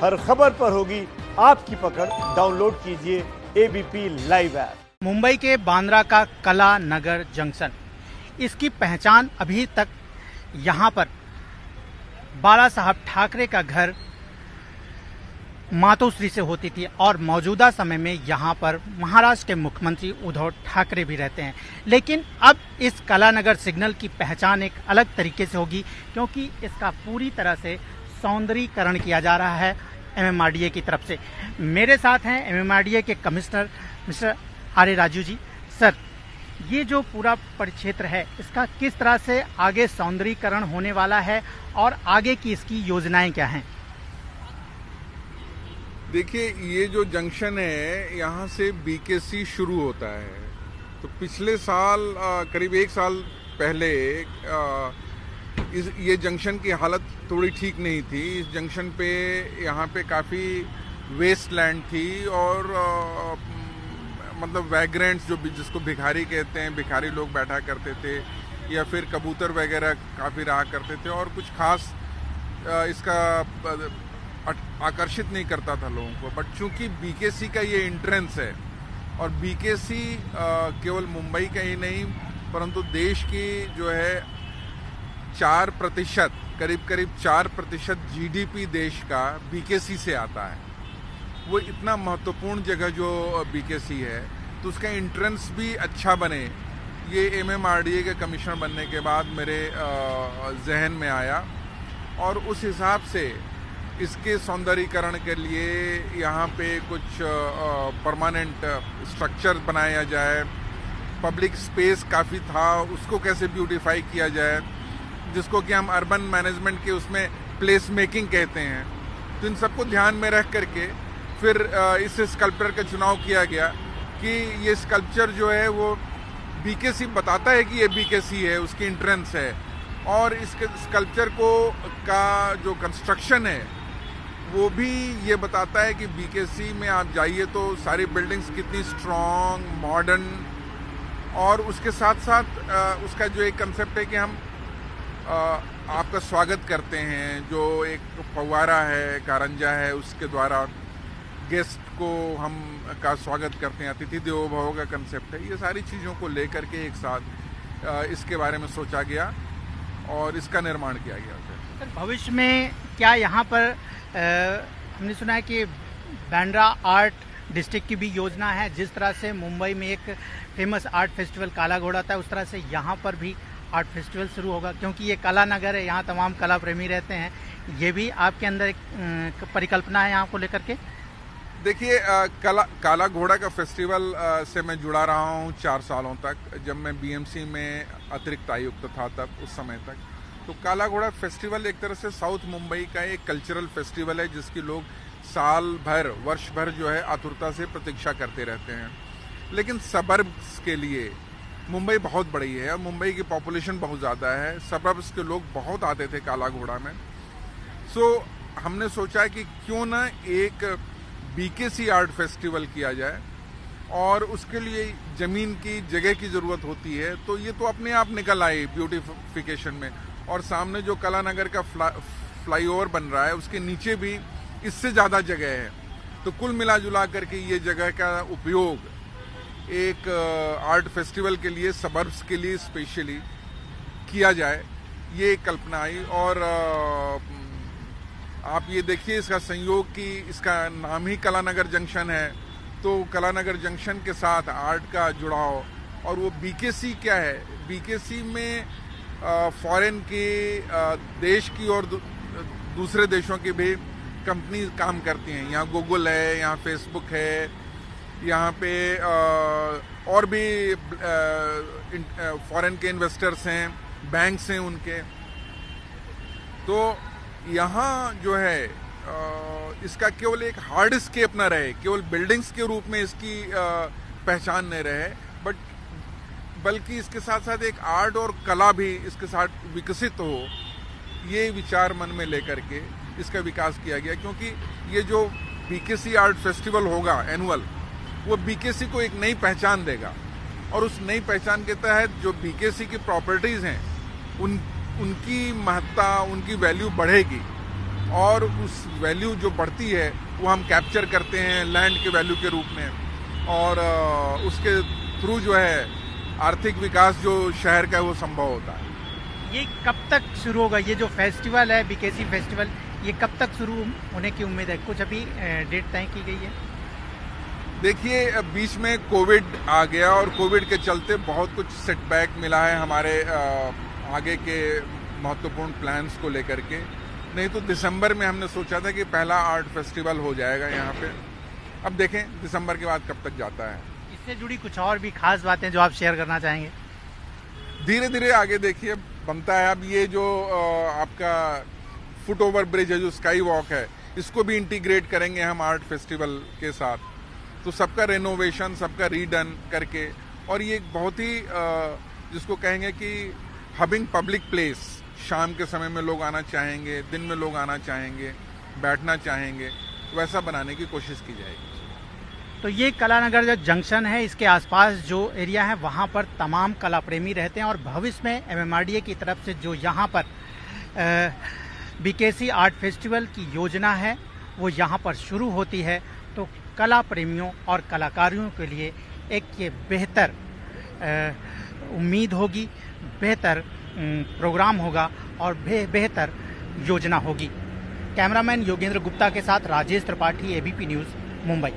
हर खबर पर होगी आपकी पकड़। डाउनलोड कीजिए एबीपी लाइव ऐप। मुंबई के बांद्रा का कला नगर जंक्शन, इसकी पहचान अभी तक यहाँ पर बाला साहब ठाकरे का घर मातोश्री से होती थी और मौजूदा समय में यहाँ पर महाराष्ट्र के मुख्यमंत्री उद्धव ठाकरे भी रहते हैं। लेकिन अब इस कला नगर सिग्नल की पहचान एक अलग तरीके से होगी, क्योंकि इसका पूरी तरह से सौंदर्यीकरण किया जा रहा है एमएमआरडीए की तरफ से। मेरे साथ हैं एमएमआरडीए के commissioner mister R A Raju ji. Sir, ये जो पूरा परिक्षेत्र है, इसका किस तरह से आगे सौंदर्यीकरण होने वाला है और आगे की इसकी योजनाएं क्या हैं? देखिए, ये जो जंक्शन है, यहाँ से बीकेसी शुरू होता है। तो पिछले साल करीब एक साल पहले ये जंक्शन की हालत थोड़ी ठीक नहीं थी। इस जंक्शन पे यहाँ पे काफ़ी वेस्ट लैंड थी और मतलब वैग्रेंट्स जिसको भिखारी कहते हैं, भिखारी लोग बैठा करते थे या फिर कबूतर वगैरह काफ़ी रहा करते थे और कुछ खास इसका आकर्षित नहीं करता था लोगों को। बट चूंकि बीकेसी का ये एंट्रेंस है और बीकेसी केवल मुंबई का ही नहीं परंतु देश की जो है 4% करीब 4% जीडीपी देश का बीकेसी से आता है। वो इतना महत्वपूर्ण जगह जो बीकेसी है, तो उसका एंट्रेंस भी अच्छा बने, ये एमएमआरडीए के कमिश्नर बनने के बाद मेरे जहन में आया और उस हिसाब से इसके सौंदर्यीकरण के लिए यहाँ पे कुछ परमानेंट स्ट्रक्चर बनाया जाए। पब्लिक स्पेस काफ़ी था, उसको कैसे ब्यूटीफाई किया जाए, जिसको कि हम अर्बन मैनेजमेंट के उसमें प्लेस मेकिंग कहते हैं। तो इन सबको ध्यान में रख करके फिर इस स्कल्पचर का चुनाव किया गया कि ये स्कल्पचर जो है वो बीकेसी बताता है कि ये बीकेसी है, उसकी एंट्रेंस है। और इसके स्कल्पचर को का जो कंस्ट्रक्शन है वो भी ये बताता है कि बीकेसी में आप जाइए तो सारी बिल्डिंग्स कितनी स्ट्रॉन्ग, मॉडर्न, और उसके साथ साथ उसका जो एक कंसेप्ट है कि हम आपका स्वागत करते हैं। जो एक फव्वारा है, कारंजा है, उसके द्वारा गेस्ट को हम का स्वागत करते हैं, अतिथि देवो भव का कंसेप्ट है। ये सारी चीज़ों को लेकर के एक साथ इसके बारे में सोचा गया और इसका निर्माण किया गया। सर, भविष्य में क्या यहाँ पर हमने सुना है कि बांद्रा आर्ट डिस्ट्रिक्ट की भी योजना है, जिस तरह से मुंबई में एक फेमस आर्ट फेस्टिवल काला घोड़ा था, उस तरह से यहाँ पर भी आर्ट फेस्टिवल शुरू होगा, क्योंकि ये कला नगर है, यहाँ तमाम कला प्रेमी रहते हैं। ये भी आपके अंदर एक परिकल्पना है यहाँ को लेकर के? देखिए, काला घोड़ा का फेस्टिवल से मैं जुड़ा रहा हूँ 4 सालों तक। जब मैं बीएमसी में अतिरिक्त आयुक्त था तब उस समय तक, तो काला घोड़ा फेस्टिवल एक तरह से साउथ मुंबई का एक कल्चरल फेस्टिवल है, जिसकी लोग साल भर, वर्ष भर जो है आतुरता से प्रतीक्षा करते रहते हैं। लेकिन सबर्ब्स के लिए मुंबई बहुत बड़ी है और मुंबई की पॉपुलेशन बहुत ज़्यादा है। सबर्ब्स के लोग बहुत आते थे काला घोड़ा में। सो हमने सोचा कि क्यों ना एक बीकेसी आर्ट फेस्टिवल किया जाए, और उसके लिए ज़मीन की जगह की ज़रूरत होती है। तो ये तो अपने आप निकल आई ब्यूटिफिकेशन में। और सामने जो कला नगर का फ्लाईओवर बन रहा है, उसके नीचे भी इससे ज़्यादा जगह है। तो कुल मिला जुला करके ये जगह का उपयोग एक आर्ट फेस्टिवल के लिए, सबर्ब्स के लिए स्पेशली किया जाए, ये कल्पना आई। और आप ये देखिए, इसका संयोग कि इसका नाम ही कला नगर जंक्शन है, तो कला नगर जंक्शन के साथ आर्ट का जुड़ाव। और वो बीकेसी क्या है, बीकेसी में फॉरेन की, देश की और दूसरे देशों की भी कंपनी काम करती हैं। यहाँ गूगल है, यहाँ फेसबुक है, यहाँ पे और भी फॉरेन के इन्वेस्टर्स हैं, बैंक्स हैं उनके। तो यहाँ जो है इसका केवल एक हार्डस्केप न रहे, केवल बिल्डिंग्स के रूप में इसकी पहचान न रहे, बल्कि इसके साथ साथ एक आर्ट और कला भी इसके साथ विकसित हो, ये विचार मन में लेकर के इसका विकास किया गया। क्योंकि ये जो बीकेसी आर्ट फेस्टिवल होगा एनुअल, वो बीकेसी को एक नई पहचान देगा और उस नई पहचान के तहत जो बीकेसी की प्रॉपर्टीज़ हैं उनकी महत्ता, उनकी वैल्यू बढ़ेगी। और उस वैल्यू जो बढ़ती है वो हम कैप्चर करते हैं लैंड के वैल्यू के रूप में, और उसके थ्रू जो है आर्थिक विकास जो शहर का है वो संभव होता है। ये कब तक शुरू होगा? ये जो फेस्टिवल है बीकेसी फेस्टिवल, ये कब तक शुरू होने की उम्मीद है? कुछ अभी डेट तय की गई है? देखिए, बीच में कोविड आ गया और कोविड के चलते बहुत कुछ सेटबैक मिला है हमारे आगे के महत्वपूर्ण प्लान्स को लेकर के। नहीं तो दिसंबर में हमने सोचा था कि पहला आर्ट फेस्टिवल हो जाएगा यहाँ पे। अब देखें दिसंबर के बाद कब तक जाता है। इससे जुड़ी कुछ और भी खास बातें जो आप शेयर करना चाहेंगे? धीरे धीरे आगे देखिए बनता है। अब ये जो आपका फुट ओवर ब्रिज है, जो स्काई वॉक है, इसको भी इंटीग्रेट करेंगे हम आर्ट फेस्टिवल के साथ। तो सबका रेनोवेशन, सबका रीडन करके, और ये एक बहुत ही जिसको कहेंगे कि हबिंग पब्लिक प्लेस, शाम के समय में लोग आना चाहेंगे, दिन में लोग आना चाहेंगे, बैठना चाहेंगे, वैसा बनाने की कोशिश की जाएगी। तो ये कलानगर जो जंक्शन है, इसके आसपास जो एरिया है वहाँ पर तमाम कला प्रेमी रहते हैं, और भविष्य में MMRDA की तरफ से जो यहाँ पर बीकेसी आर्ट फेस्टिवल की योजना है वो यहाँ पर शुरू होती है। तो कला प्रेमियों और कलाकारों के लिए एक ये बेहतर उम्मीद होगी, बेहतर प्रोग्राम होगा और बेहतर योजना होगी। कैमरामैन योगेंद्र गुप्ता के साथ राजेश त्रिपाठी, ABP न्यूज़, मुंबई।